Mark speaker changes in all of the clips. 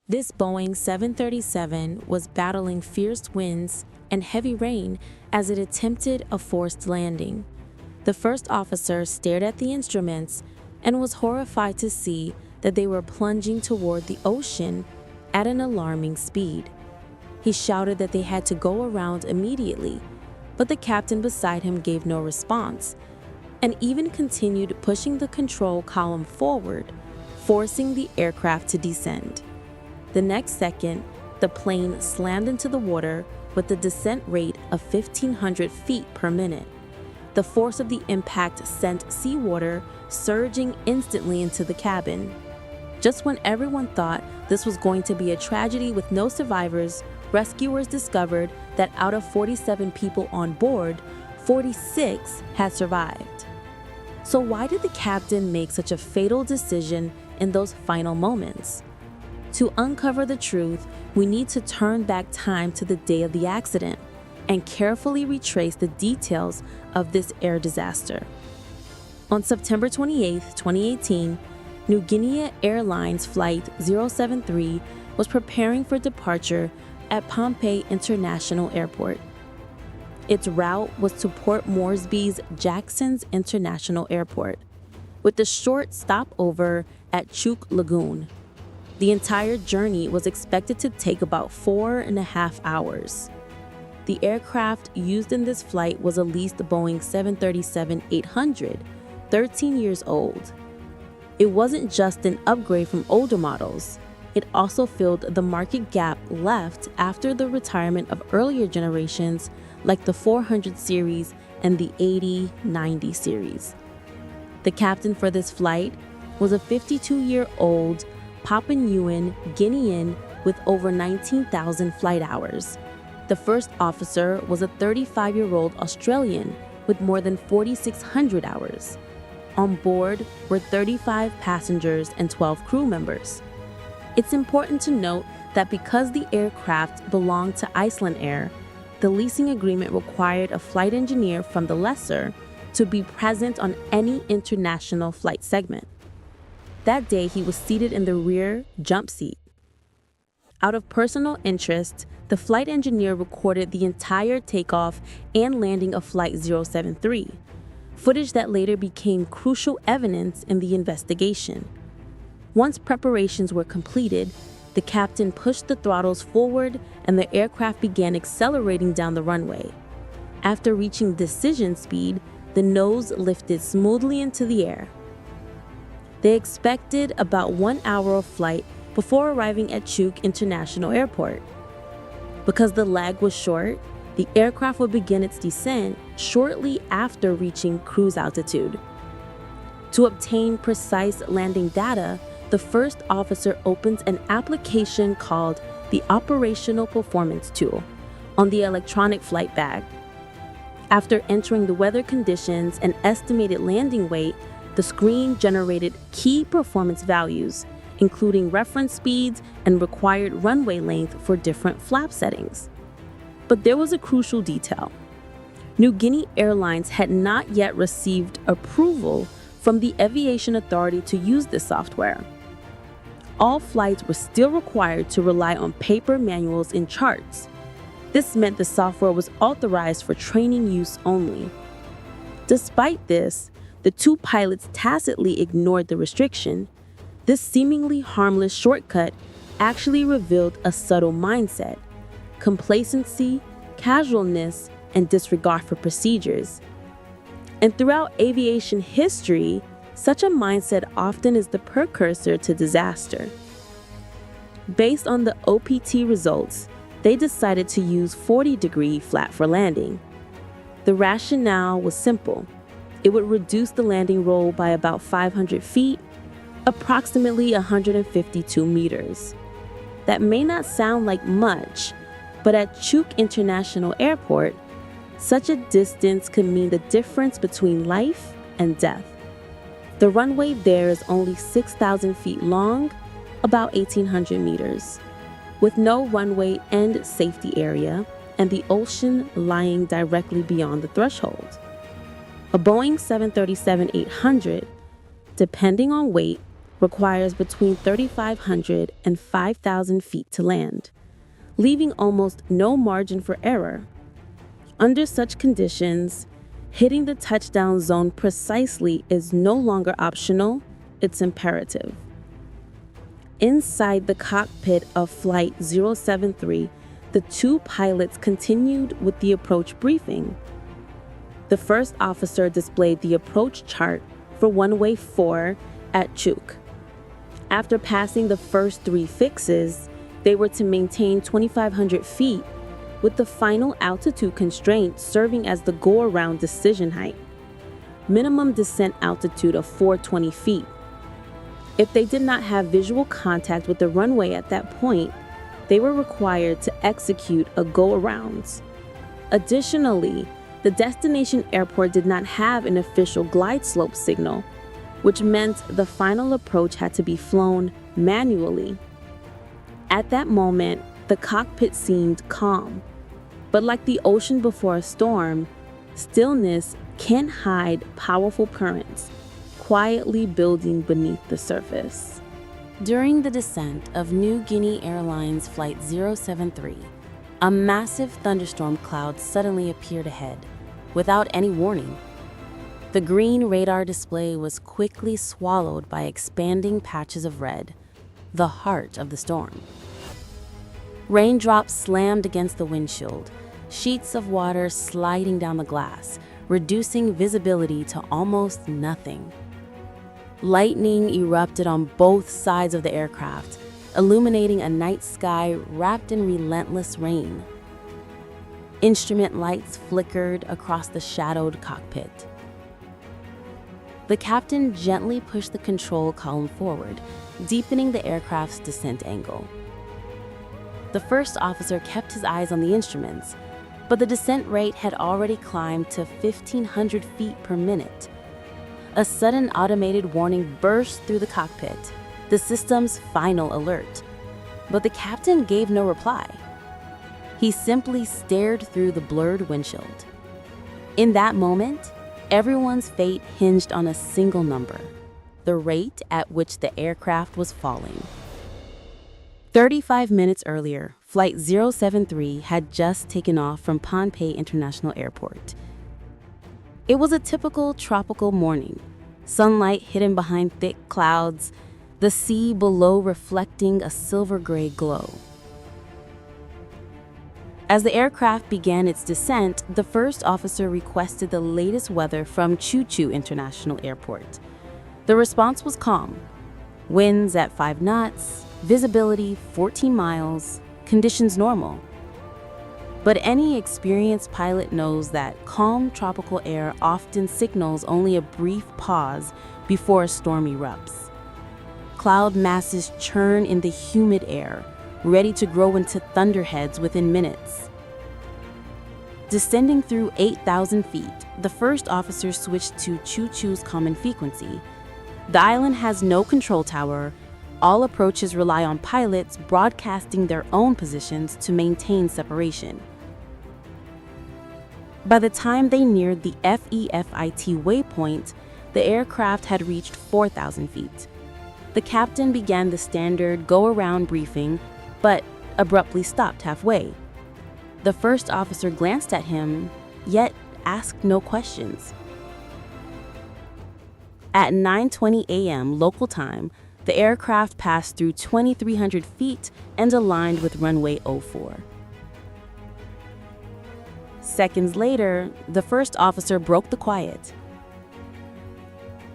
Speaker 1: This Boeing 737 was battling fierce winds and heavy rain as it attempted a forced landing. The first officer stared at the instruments and was horrified to see that they were plunging toward the ocean at an alarming speed. He shouted that they had to go around immediately, but the captain beside him gave no response and even continued pushing the control column forward, forcing the aircraft to descend. The next second, the plane slammed into the water with a descent rate of 1,500 feet per minute. The force of the impact sent seawater surging instantly into the cabin. Just when everyone thought this was going to be a tragedy with no survivors, rescuers discovered that out of 47 people on board, 46 had survived. So why did the captain make such a fatal decision in those final moments? To uncover the truth, we need to turn back time to the day of the accident and carefully retrace the details of this air disaster. On September 28, 2018, Niugini Airlines Flight 073 was preparing for departure at Pohnpei International Airport. Its route was to Port Moresby's Jackson's International Airport, with a short stopover at Chuuk Lagoon. The entire journey was expected to take about 4.5 hours. The aircraft used in this flight was a leased Boeing 737-800, 13 years old. It wasn't just an upgrade from older models. It also filled the market gap left after the retirement of earlier generations like the 400 series and the 80-90 series. The captain for this flight was a 52-year-old Papua New Guinean with over 19,000 flight hours. The first officer was a 35-year-old Australian with more than 4,600 hours. On board were 35 passengers and 12 crew members. It's important to note that because the aircraft belonged to Iceland Air, the leasing agreement required a flight engineer from the lessor to be present on any international flight segment. That day, he was seated in the rear jump seat. Out of personal interest, the flight engineer recorded the entire takeoff and landing of Flight 073, footage that later became crucial evidence in the investigation. Once preparations were completed, the captain pushed the throttles forward and the aircraft began accelerating down the runway. After reaching decision speed, the nose lifted smoothly into the air. They expected about 1 hour of flight before arriving at Chuuk International Airport. Because the lag was short, the aircraft would begin its descent shortly after reaching cruise altitude. To obtain precise landing data, the first officer opens an application called the Operational Performance Tool on the electronic flight bag. After entering the weather conditions and estimated landing weight, the screen generated key performance values, including reference speeds and required runway length for different flap settings. But there was a crucial detail. Niugini Airlines had not yet received approval from the Aviation Authority to use this software. All flights were still required to rely on paper manuals and charts. This meant the software was authorized for training use only. Despite this, the two pilots tacitly ignored the restriction. This seemingly harmless shortcut actually revealed a subtle mindset: complacency, casualness, and disregard for procedures. And throughout aviation history, such a mindset often is the precursor to disaster. Based on the OPT results, they decided to use 40-degree flat for landing. The rationale was simple. It would reduce the landing roll by about 500 feet, approximately 152 meters. That may not sound like much, but at Chuuk International Airport, such a distance could mean the difference between life and death. The runway there is only 6,000 feet long, about 1,800 meters, with no runway and safety area, and the ocean lying directly beyond the threshold. A Boeing 737-800, depending on weight, requires between 3,500 and 5,000 feet to land, leaving almost no margin for error. Under such conditions, hitting the touchdown zone precisely is no longer optional, it's imperative. Inside the cockpit of Flight 073, the two pilots continued with the approach briefing. The first officer displayed the approach chart for runway 4 at Chuk. After passing the first 3 fixes, they were to maintain 2,500 feet, with the final altitude constraint serving as the go-around decision height. Minimum descent altitude of 420 feet. If they did not have visual contact with the runway at that point, they were required to execute a go-around. Additionally, the destination airport did not have an official glide slope signal, which meant the final approach had to be flown manually. At that moment, the cockpit seemed calm, but like the ocean before a storm, stillness can hide powerful currents, quietly building beneath the surface. During the descent of Niugini Airlines Flight 073, a massive thunderstorm cloud suddenly appeared ahead, without any warning. The green radar display was quickly swallowed by expanding patches of red, the heart of the storm. Raindrops slammed against the windshield, sheets of water sliding down the glass, reducing visibility to almost nothing. Lightning erupted on both sides of the aircraft, illuminating a night sky wrapped in relentless rain. Instrument lights flickered across the shadowed cockpit. The captain gently pushed the control column forward, deepening the aircraft's descent angle. The first officer kept his eyes on the instruments, but the descent rate had already climbed to 1,500 feet per minute. A sudden automated warning burst through the cockpit, the system's final alert. But the captain gave no reply. He simply stared through the blurred windshield. In that moment, everyone's fate hinged on a single number: the rate at which the aircraft was falling. 35 minutes earlier, Flight 073 had just taken off from Pohnpei International Airport. It was a typical tropical morning, sunlight hidden behind thick clouds, the sea below reflecting a silver-gray glow. As the aircraft began its descent, the first officer requested the latest weather from Chuchu International Airport. The response was calm: winds at 5 knots, visibility 14 miles, conditions normal. But any experienced pilot knows that calm tropical air often signals only a brief pause before a storm erupts. Cloud masses churn in the humid air, ready to grow into thunderheads within minutes. Descending through 8,000 feet, the first officer switched to Chuchu's common frequency. The island has no control tower. All approaches rely on pilots broadcasting their own positions to maintain separation. By the time they neared the FEFIT waypoint, the aircraft had reached 4,000 feet. The captain began the standard go-around briefing, but abruptly stopped halfway. The first officer glanced at him, yet asked no questions. At 9:20 a.m. local time, the aircraft passed through 2,300 feet and aligned with runway 04. Seconds later, the first officer broke the quiet.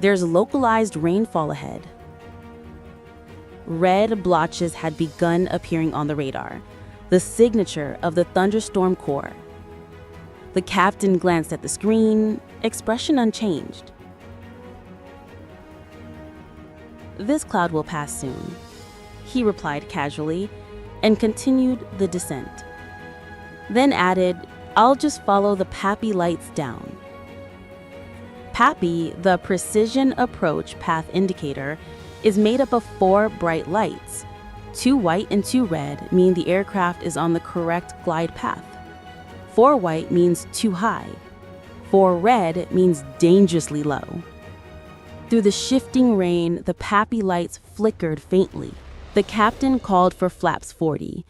Speaker 1: There's localized rainfall ahead. Red blotches had begun appearing on the radar, the signature of the thunderstorm core. The captain glanced at the screen, expression unchanged. "This cloud will pass soon," he replied casually, and continued the descent. Then added, "I'll just follow the PAPI lights down." PAPI, the Precision Approach Path Indicator, is made up of 4 bright lights. 2 white and 2 red mean the aircraft is on the correct glide path. 4 white means too high. 4 red means dangerously low.
Speaker 2: Through the shifting rain, the PAPI lights flickered faintly. The captain called for flaps 40.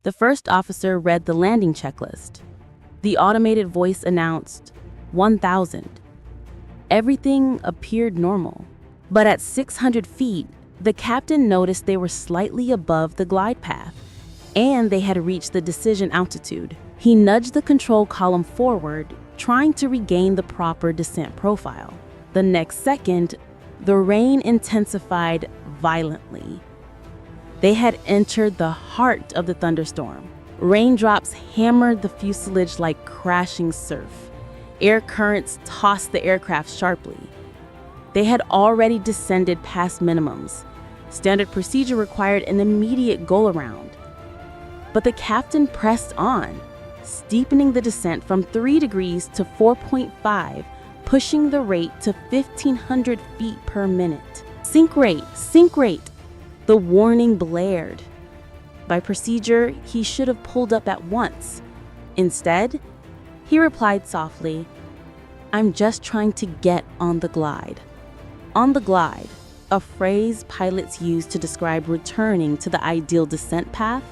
Speaker 2: The first officer read the landing checklist. The automated voice announced 1,000. Everything appeared normal. But at 600 feet, the captain noticed they were slightly above the glide path, and they had reached the decision altitude. He nudged the control column forward, trying to regain the proper descent profile. The next second, the rain intensified violently. They had entered the heart of the thunderstorm. Raindrops hammered the fuselage like crashing surf. Air currents tossed the aircraft sharply. They had already descended past minimums. Standard procedure required an immediate go-around. But the captain pressed on, steepening the descent from 3 degrees to 4.5, pushing the rate to 1,500 feet per minute. Sink rate, sink rate! The warning blared. By procedure, he should have pulled up at once. Instead, he replied softly, "I'm just trying to get on the glide." On the glide, a phrase pilots use to describe returning to the ideal descent path,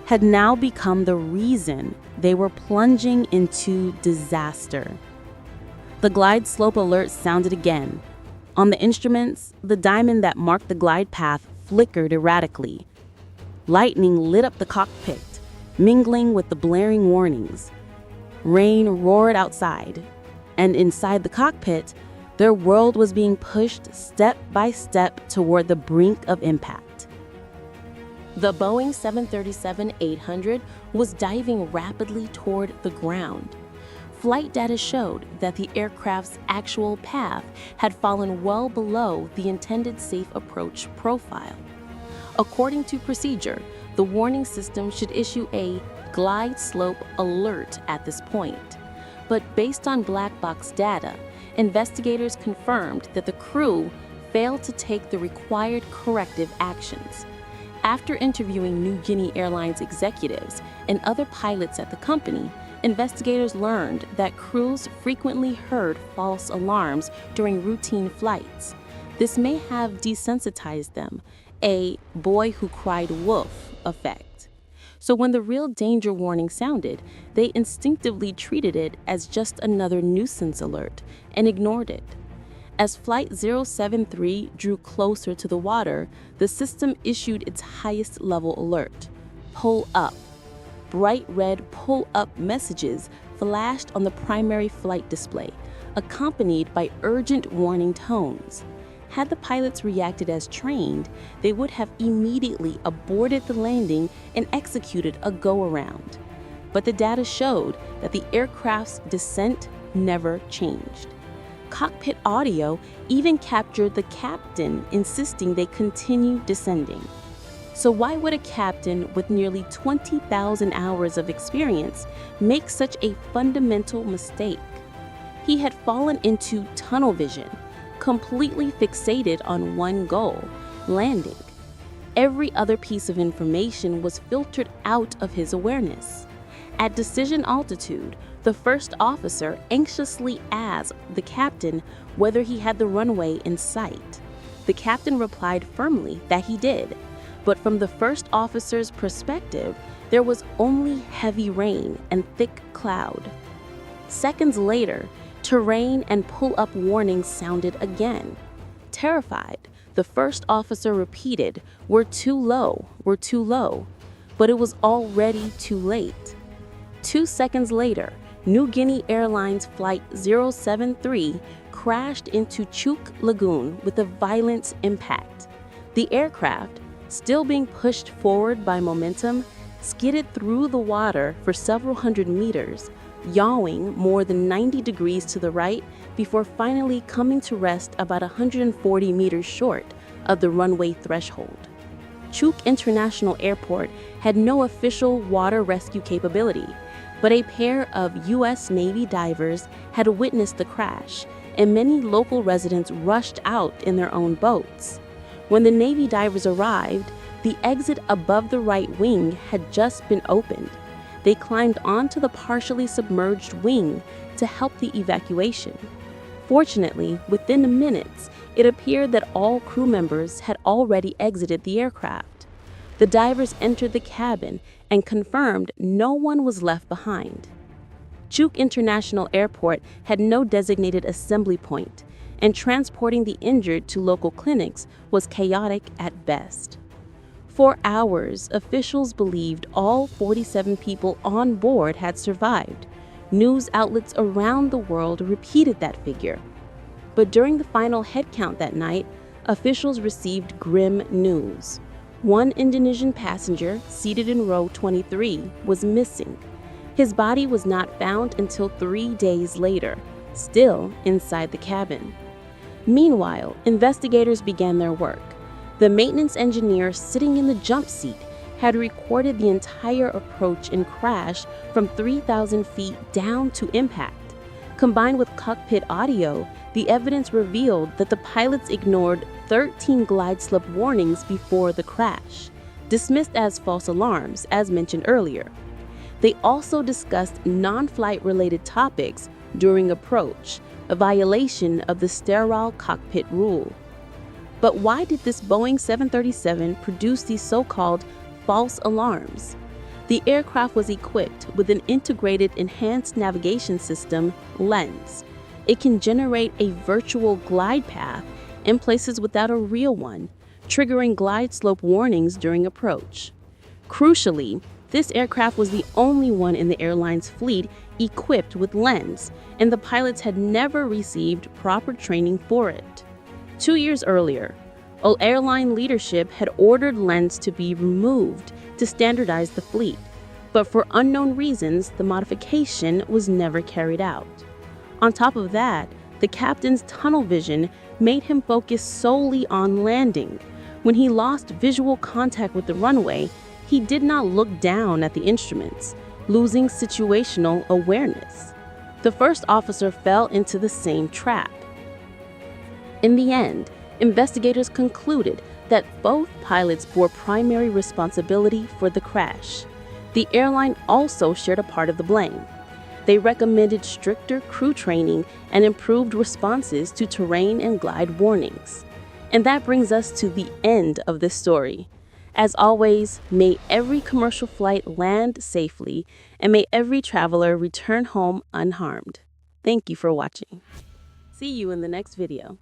Speaker 2: had now become the reason they were plunging into disaster. The glide slope alert sounded again. On the instruments, the diamond that marked the glide path flickered erratically. Lightning lit up the cockpit, mingling with the blaring warnings. Rain roared outside, and inside the cockpit, their world was being pushed step by step toward the brink of impact. The Boeing 737-800 was diving rapidly toward the ground. Flight data showed that the aircraft's actual path had fallen well below the intended safe approach profile. According to procedure, the warning system should issue a glide slope alert at this point. But based on black box data, investigators confirmed that the crew failed to take the required corrective actions. After interviewing Niugini Airlines executives and other pilots at the company, investigators learned that crews frequently heard false alarms during routine flights. This may have desensitized them, a boy who cried wolf effect. So when the real danger warning sounded, they instinctively treated it as just another nuisance alert and ignored it. As Flight 073 drew closer to the water, the system issued its highest level alert: pull up. Bright red pull up messages flashed on the primary flight display, accompanied by urgent warning tones. Had the pilots reacted as trained, they would have immediately aborted the landing and executed a go-around. But the data showed that the aircraft's descent never changed. Cockpit audio even captured the captain insisting they continue descending. So why would a captain with nearly 20,000 hours of experience make such a fundamental mistake? He had fallen into tunnel vision, completely fixated on one goal: landing. Every other piece of information was filtered out of his awareness. At decision altitude, the first officer anxiously asked the captain whether he had the runway in sight. The captain replied firmly that he did, but from the first officer's perspective, there was only heavy rain and thick cloud. Seconds later, terrain and pull-up warnings sounded again. Terrified, the first officer repeated, "We're too low, we're too low," but it was already too late. 2 seconds later, Niugini Airlines Flight 073 crashed into Chuuk Lagoon with a violent impact. The aircraft, still being pushed forward by momentum, skidded through the water for several hundred meters, yawing more than 90 degrees to the right before finally coming to rest about 140 meters short of the runway threshold. Chuuk International Airport had no official water rescue capability, but a pair of U.S. Navy divers had witnessed the crash, and many local residents rushed out in their own boats. When the Navy divers arrived, the exit above the right wing had just been opened. They climbed onto the partially submerged wing to help the evacuation. Fortunately, within minutes, it appeared that all crew members had already exited the aircraft. The divers entered the cabin and confirmed no one was left behind. Chuuk International Airport had no designated assembly point, and transporting the injured to local clinics was chaotic at best. For hours, officials believed all 47 people on board had survived. News outlets around the world repeated that figure. But during the final head count that night, officials received grim news. One Indonesian passenger, seated in row 23, was missing. His body was not found until 3 days later, still inside the cabin. Meanwhile, investigators began their work. The maintenance engineer sitting in the jump seat had recorded the entire approach and crash from 3,000 feet down to impact. Combined with cockpit audio, the evidence revealed that the pilots ignored 13 glide slope warnings before the crash, dismissed as false alarms, as mentioned earlier. They also discussed non-flight related topics during approach, a violation of the sterile cockpit rule. But why did this Boeing 737 produce these so-called false alarms? The aircraft was equipped with an integrated enhanced navigation system, LENS. It can generate a virtual glide path in places without a real one, triggering glide slope warnings during approach. Crucially, this aircraft was the only one in the airline's fleet equipped with LENS, and the pilots had never received proper training for it. 2 years earlier, airline leadership had ordered LENS to be removed to standardize the fleet, but for unknown reasons, the modification was never carried out. On top of that, the captain's tunnel vision made him focus solely on landing. When he lost visual contact with the runway, he did not look down at the instruments, losing situational awareness. The first officer fell into the same trap. In the end, investigators concluded that both pilots bore primary responsibility for the crash. The airline also shared a part of the blame. They recommended stricter crew training and improved responses to terrain and glide warnings. And that brings us to the end of this story. As always, may every commercial flight land safely, and may every traveler return home unharmed. Thank you for watching. See you in the next video.